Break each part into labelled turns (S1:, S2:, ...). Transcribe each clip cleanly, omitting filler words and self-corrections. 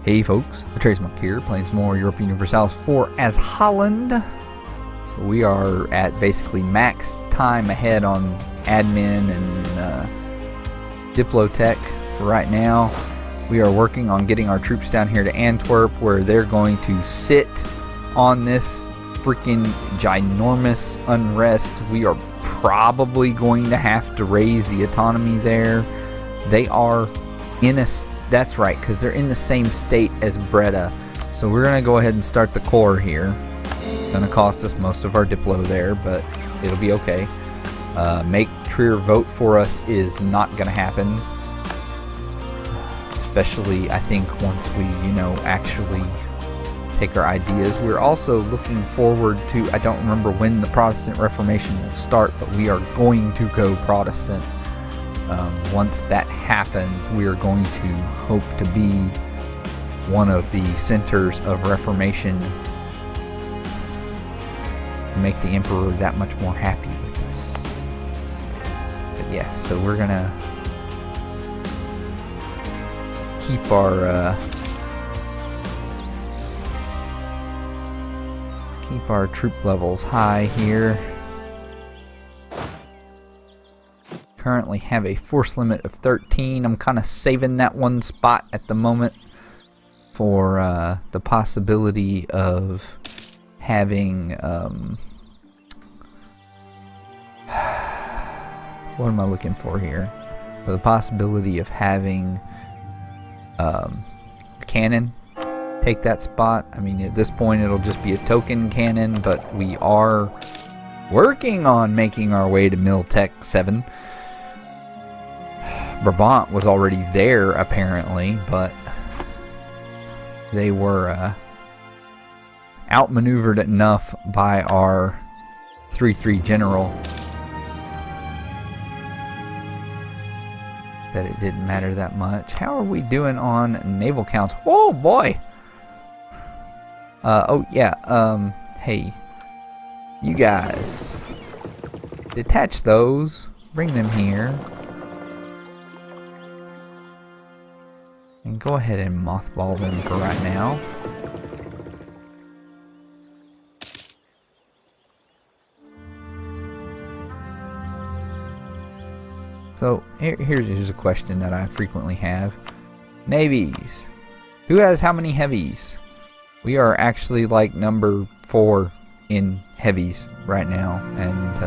S1: Hey folks, Atreus Monk here, playing some more Europa Universalis 4 as Holland. So we are at basically max time ahead on admin and Diplotech for right now. We are working on getting our troops down here to Antwerp, where they're going to sit on this freaking ginormous unrest. We are probably going to have to raise the autonomy there. They are in a... That's right, because they're in the same state as Breda. So we're going to go ahead and start the core here. It's going to cost us most of our Diplo there, but it'll be okay. Make Trier vote for us is not going to happen. Especially, I think, once we, actually take our ideas. We're also looking forward to, I don't remember when the Protestant Reformation will start, but we are going to go Protestant. Once that happens, we are going to hope to be one of the centers of Reformation, make the Emperor that much more happy with us. But yeah, so we're gonna keep our troop levels high here. Currently have a force limit of 13. I'm kind of saving that one spot at the moment for the possibility of having what am I looking for here? For the possibility of having a cannon take that spot. I mean, at this point it'll just be a token cannon, but we are working on making our way to Miltech 7. Brabant was already there apparently, but they were outmaneuvered enough by our 3-3 general that it didn't matter that much. How are we doing on naval counts? Whoa, boy! Oh yeah, hey, you guys, detach those, bring them here. And go ahead and mothball them for right now. So here's a question that I frequently have. Navies. Who has how many heavies? We are actually like number 4 in heavies right now. And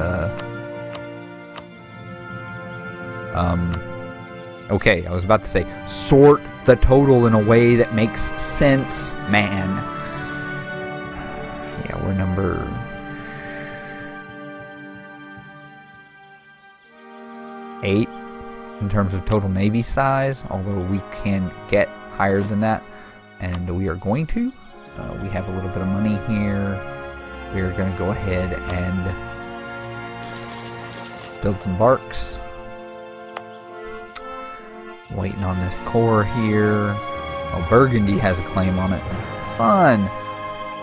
S1: okay, I was about to say, sort the total in a way that makes sense, man. Yeah, we're number 8 in terms of total Navy size, although we can get higher than that, and we are going to. We have a little bit of money here. We are going to go ahead and build some barks. Waiting on this core here. Oh, Burgundy has a claim on it. Fun!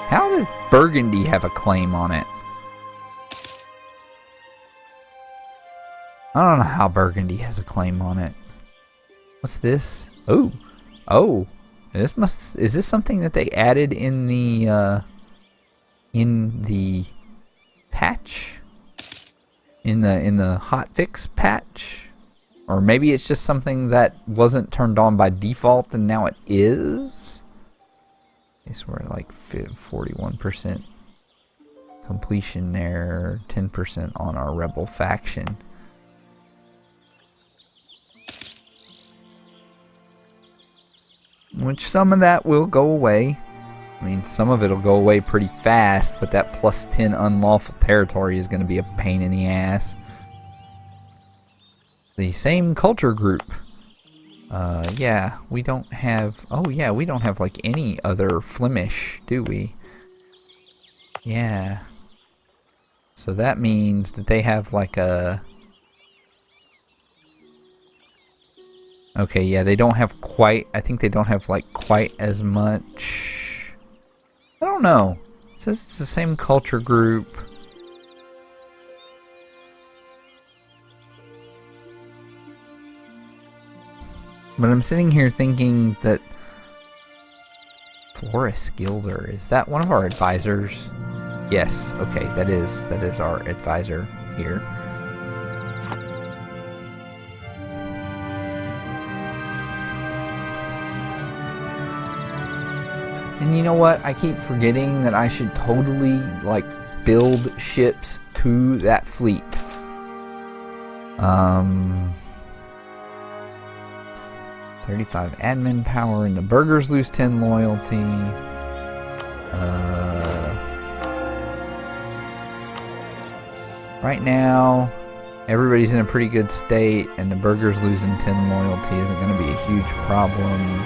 S1: How does Burgundy have a claim on it? I don't know how Burgundy has a claim on it. What's this? Oh! Oh! Is this something that they added in the patch? In the hotfix patch? Or maybe it's just something that wasn't turned on by default and now it is? I guess we're at like 41% completion there, 10% on our rebel faction. Which some of that will go away. I mean, some of it will go away pretty fast, but that plus 10 unlawful territory is going to be a pain in the ass. The same culture group. Yeah, we don't have... Oh, yeah, we don't have, like, any other Flemish, do we? Yeah. So that means that they have, like, a... Okay, yeah, they don't have quite... I think they don't have, like, quite as much... I don't know. It says it's the same culture group. But I'm sitting here thinking that Florist Gilder. Is that one of our advisors? Yes. Okay, that is our advisor here. And you know what? I keep forgetting that I should totally, like, build ships to that fleet. 35 admin power, and the burgers lose 10 loyalty. Right now, everybody's in a pretty good state, and the burgers losing 10 loyalty isn't going to be a huge problem.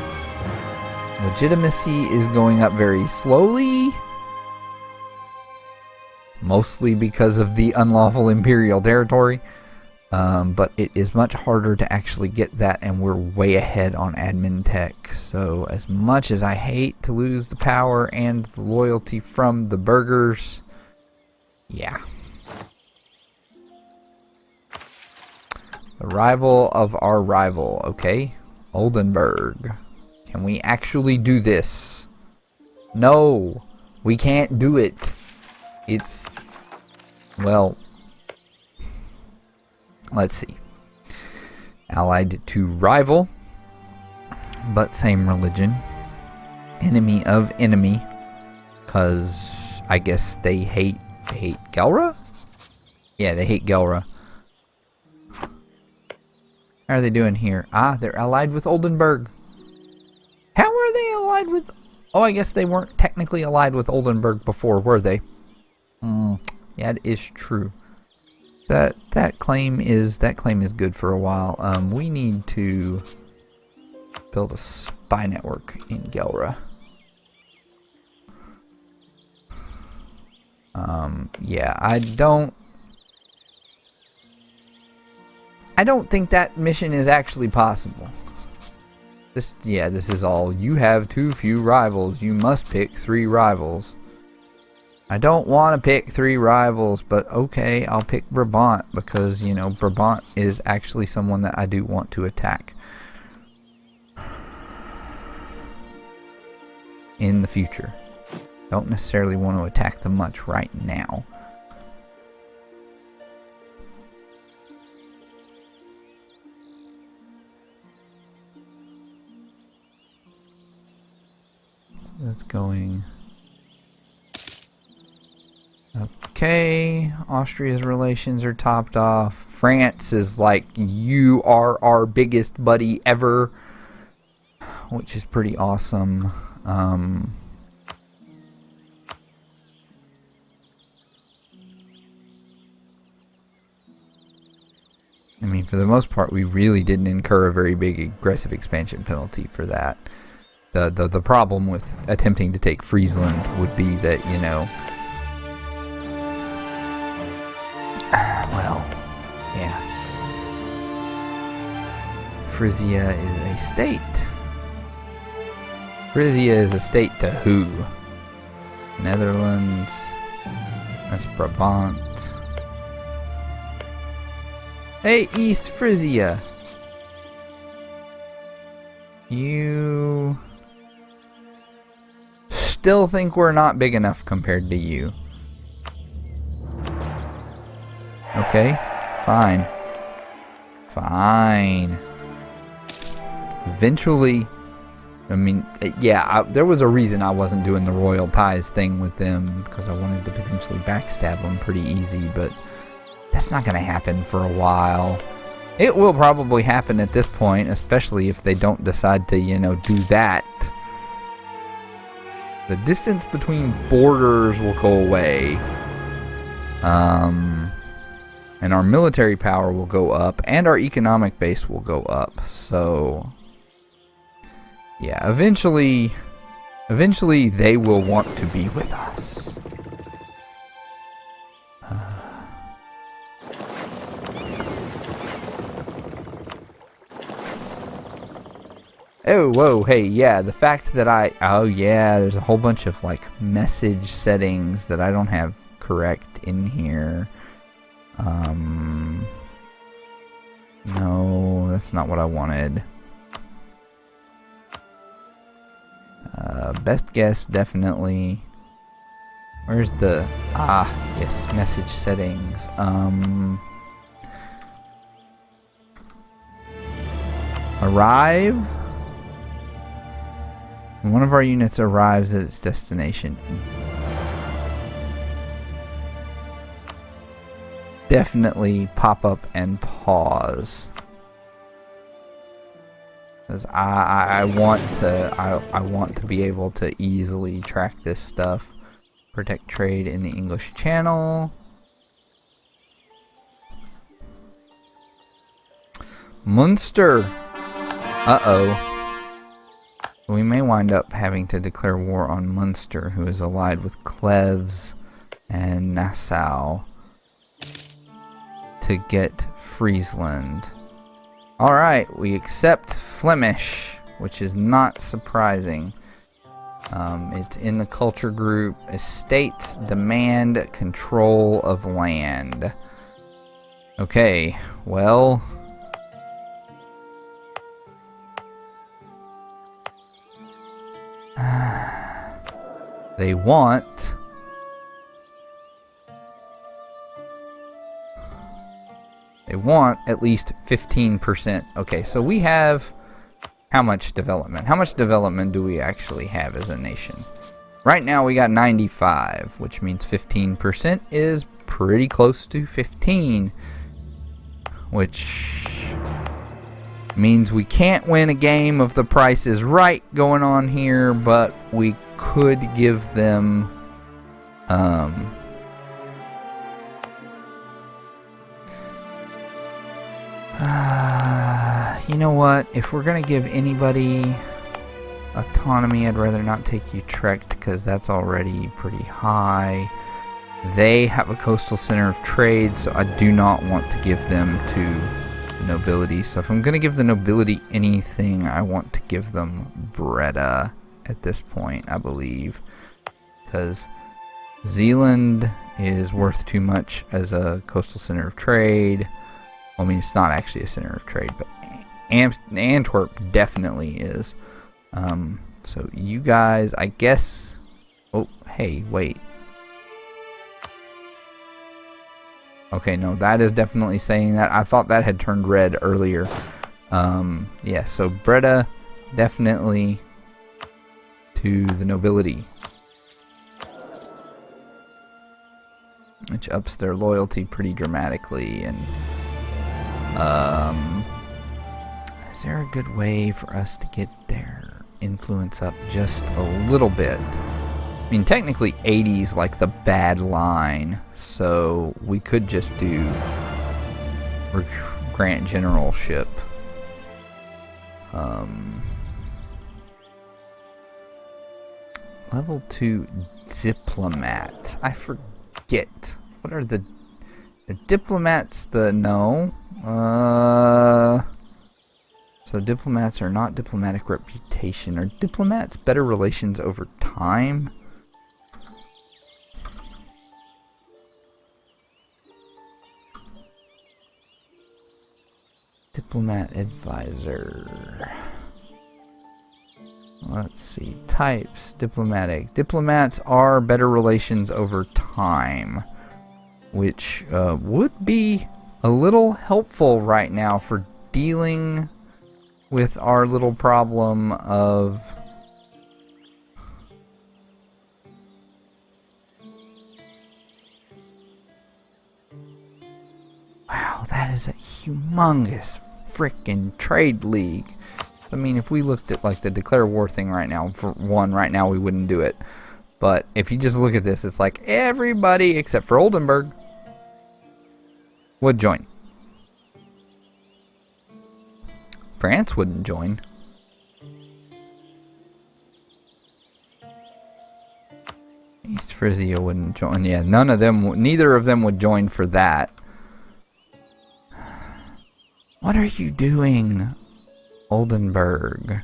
S1: Legitimacy is going up very slowly, mostly because of the unlawful imperial territory. But it is much harder to actually get that, and we're way ahead on admin tech. So as much as I hate to lose the power and the loyalty from the burgers, yeah. The rival of our rival, okay? Oldenburg. Can we actually do this? No, we can't do it. It's, well, let's see. Allied to rival, but same religion. Enemy of enemy, because I guess they hate Gelra? Yeah, they hate Gelra. How are they doing here? Ah, they're allied with Oldenburg. How are they allied with... Oh, I guess they weren't technically allied with Oldenburg before, were they? Yeah, it is true. That claim is good for a while. We need to build a spy network in Gelra. Yeah, I don't think that mission is actually possible. This is all. You have too few rivals. You must pick 3 rivals. I don't want to pick 3 rivals, but okay, I'll pick Brabant because, you know, Brabant is actually someone that I do want to attack in the future. Don't necessarily want to attack them much right now. That's going... Okay, Austria's relations are topped off. France is like, you are our biggest buddy ever, which is pretty awesome. I mean, for the most part, we really didn't incur a very big aggressive expansion penalty for that. The problem with attempting to take Friesland would be that, you know, well, yeah. Frisia is a state. Frisia is a state to who? Netherlands. That's Brabant. Hey, East Frisia. You still think we're not big enough compared to you. Okay, fine. Fine. Eventually, I mean, yeah, there was a reason I wasn't doing the royal ties thing with them, because I wanted to potentially backstab them pretty easy, but that's not going to happen for a while. It will probably happen at this point, especially if they don't decide to, you know, do that. The distance between borders will go away. And our military power will go up, and our economic base will go up. So, yeah, eventually they will want to be with us. Oh, whoa, hey, yeah, the fact that oh yeah, there's a whole bunch of, like, message settings that I don't have correct in here. No, that's not what I wanted. best guess, definitely. Where's the... yes, message settings. Arrive. One of our units arrives at its destination. Definitely pop up and pause. Because I want to be able to easily track this stuff. Protect trade in the English Channel. Munster. Uh-oh. We may wind up having to declare war on Munster, who is allied with Cleves and Nassau, to get Friesland. Alright, we accept Flemish, which is not surprising. It's in the culture group. Estates demand control of land. Okay, well... They want... at least 15%. Okay, so we have... How much development? How much development do we actually have as a nation? Right now we got 95, which means 15% is pretty close to 15. Which means we can't win a game of The Price is Right going on here, but we could give them... you know what? If we're gonna give anybody autonomy, I'd rather not take Utrecht because that's already pretty high. They have a coastal center of trade, so I do not want to give them to the nobility. So if I'm gonna give the nobility anything, I want to give them Breda at this point, I believe, because Zeeland is worth too much as a coastal center of trade. Well, I mean, it's not actually a center of trade, but Antwerp definitely is. So you guys, I guess... Oh, hey, wait. Okay, no, that is definitely saying that. I thought that had turned red earlier. Yeah, so Breda, definitely to the nobility. Which ups their loyalty pretty dramatically, and... is there a good way for us to get their influence up just a little bit? I mean, technically 80 is like the bad line, so we could just do grant generalship. Level 2 diplomat. I forget. What are the diplomats? No. So diplomats are not diplomatic reputation. Are diplomats better relations over time? Diplomat advisor. Let's see. Types. Diplomatic. Diplomats are better relations over time, which would be a little helpful right now for dealing with our little problem of wow, that is a humongous frickin' trade league. I mean, if we looked at like the declare war thing right now, for one, right now we wouldn't do it. But if you just look at this, it's like everybody except for Oldenburg would join. France wouldn't join. East Frisia wouldn't join. Yeah, neither of them would join for that. What are you doing, Oldenburg?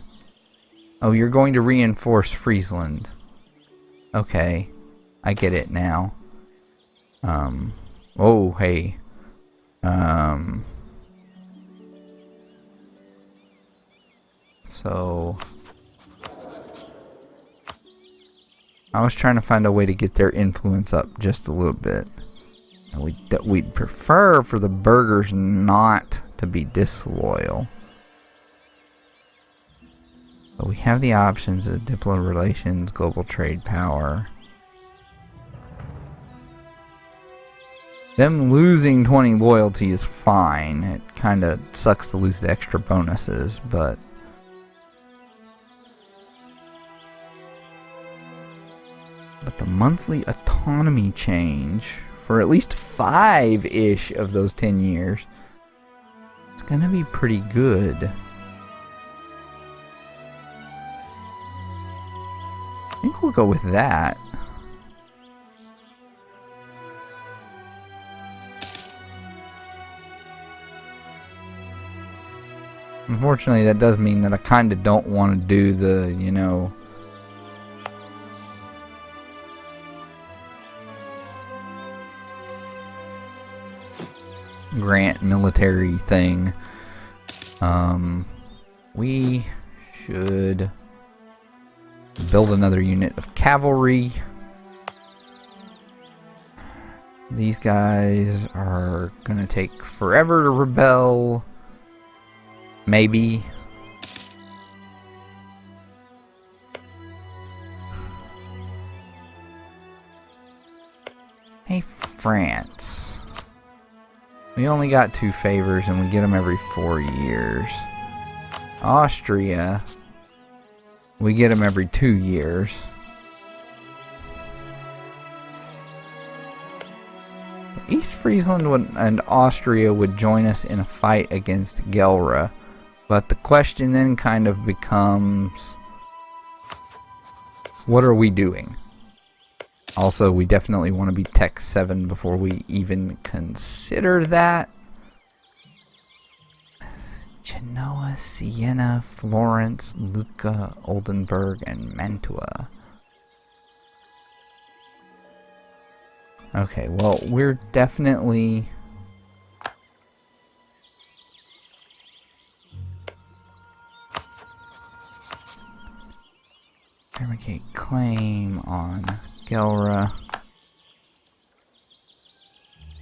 S1: Oh, you're going to reinforce Friesland. Okay, I get it now. Oh, hey. So I was trying to find a way to get their influence up just a little bit. We'd prefer for the burghers not to be disloyal. But we have the options of diplomatic relations, global trade power. Them losing 20 loyalty is fine. It kind of sucks to lose the extra bonuses, but... But the monthly autonomy change for at least 5-ish of those 10 years, it's gonna be pretty good. I think we'll go with that. Unfortunately, that does mean that I kind of don't want to do the, you know, grant military thing. We should build another unit of cavalry. These guys are gonna take forever to rebel. Maybe. Hey, France. We only got 2 favors and we get them every 4 years. Austria, we get them every 2 years. East Friesland and Austria would join us in a fight against Gelre. But the question then kind of becomes, what are we doing? Also, we definitely want to be Tech 7 before we even consider that. Genoa, Siena, Florence, Lucca, Oldenburg, and Mantua. Okay, well, we're definitely... Fabricate claim on Gelre.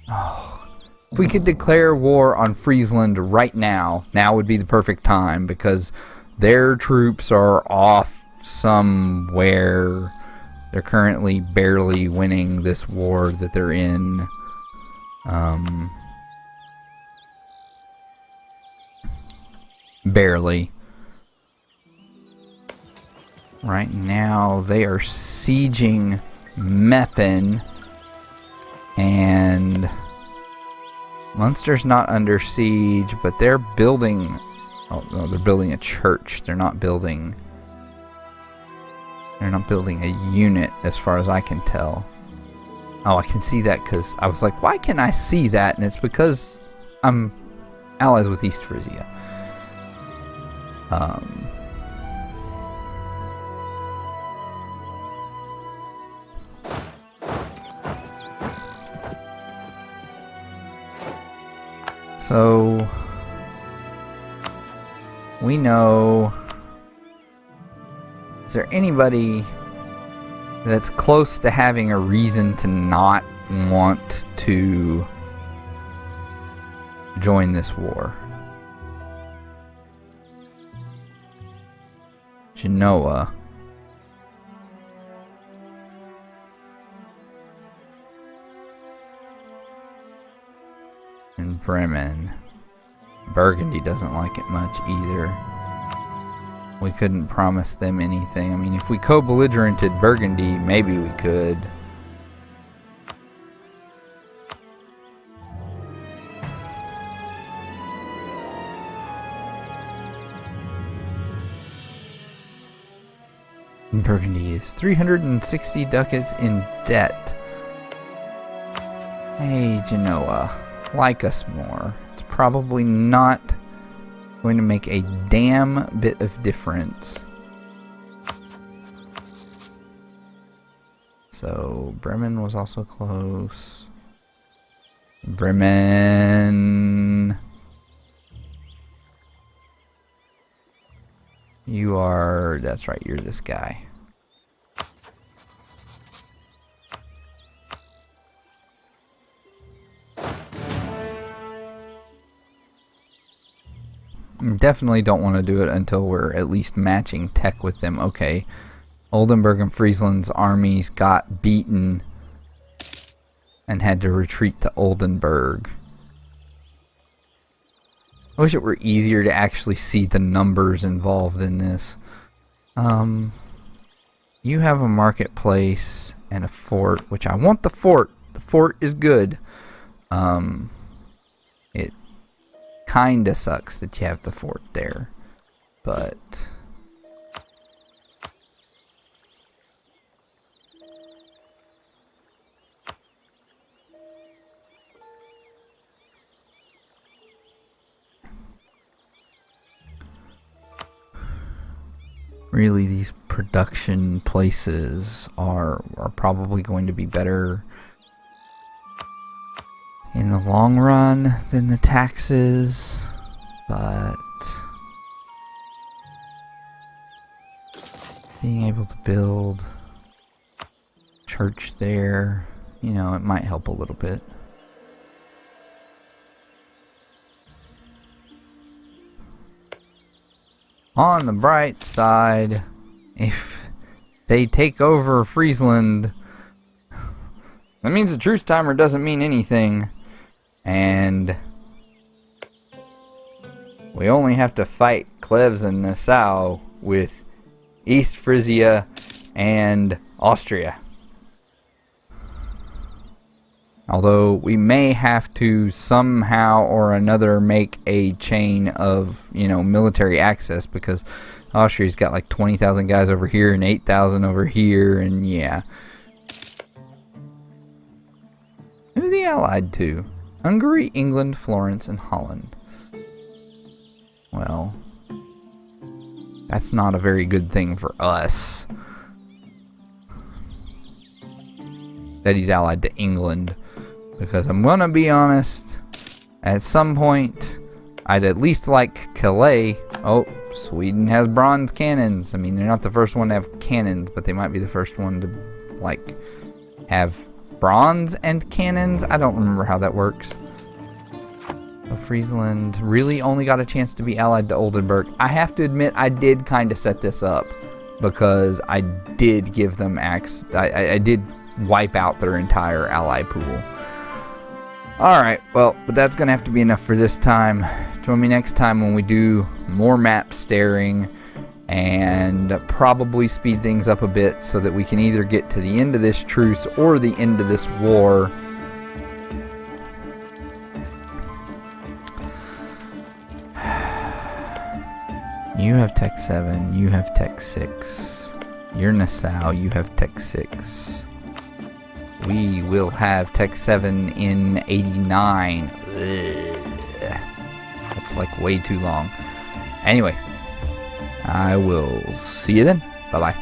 S1: Oh, if we could declare war on Friesland right now, now would be the perfect time, because their troops are off somewhere. They're currently barely winning this war that they're in. Barely. Right now, they are sieging Meppen, and Munster's not under siege, but they're building... Oh, no, they're building a church. They're not building a unit, as far as I can tell. Oh, I can see that because I was like, why can I see that? And it's because I'm allies with East Frisia. So we know. Is there anybody that's close to having a reason to not want to join this war? Genoa. And Bremen. Burgundy doesn't like it much either. We couldn't promise them anything. I mean, if we co-belligerented Burgundy, maybe we could. Burgundy is 360 ducats in debt. Hey, Genoa, like us more. It's probably not going to make a damn bit of difference. So, Bremen was also close. Bremen... You are... That's right, you're this guy. Definitely don't want to do it until we're at least matching tech with them. Okay, Oldenburg and Friesland's armies got beaten and had to retreat to Oldenburg. I wish it were easier to actually see the numbers involved in this. You have a marketplace and a fort, which I want the fort. The fort is good. It kinda sucks that you have the fort there, but really these production places are probably going to be better in the long run than the taxes, but being able to build church there, you know, it might help a little bit. On the bright side, if they take over Friesland, that means the truce timer doesn't mean anything. And we only have to fight Cleves and Nassau with East Frisia and Austria. Although we may have to somehow or another make a chain of, you know, military access, because Austria's got like 20,000 guys over here and 8,000 over here, and yeah. Who's he allied to? Hungary, England, Florence, and Holland. Well, that's not a very good thing for us. That he's allied to England. Because I'm gonna be honest, at some point, I'd at least like Calais. Oh, Sweden has bronze cannons. I mean, they're not the first one to have cannons, but they might be the first one to, like, have bronze and cannons. I don't remember how that works. So Friesland really only got a chance to be allied to Oldenburg. I have to admit, I did kind of set this up, because I did give them I did wipe out their entire ally pool. Alright, well, but that's going to have to be enough for this time. Join me next time when we do more map staring and probably speed things up a bit so that we can either get to the end of this truce or the end of this war. You have Tech 7, you have Tech 6. You're Nassau, you have Tech 6. We will have Tech 7 in 89. Ugh. That's like way too long. Anyway, I will see you then. Bye-bye.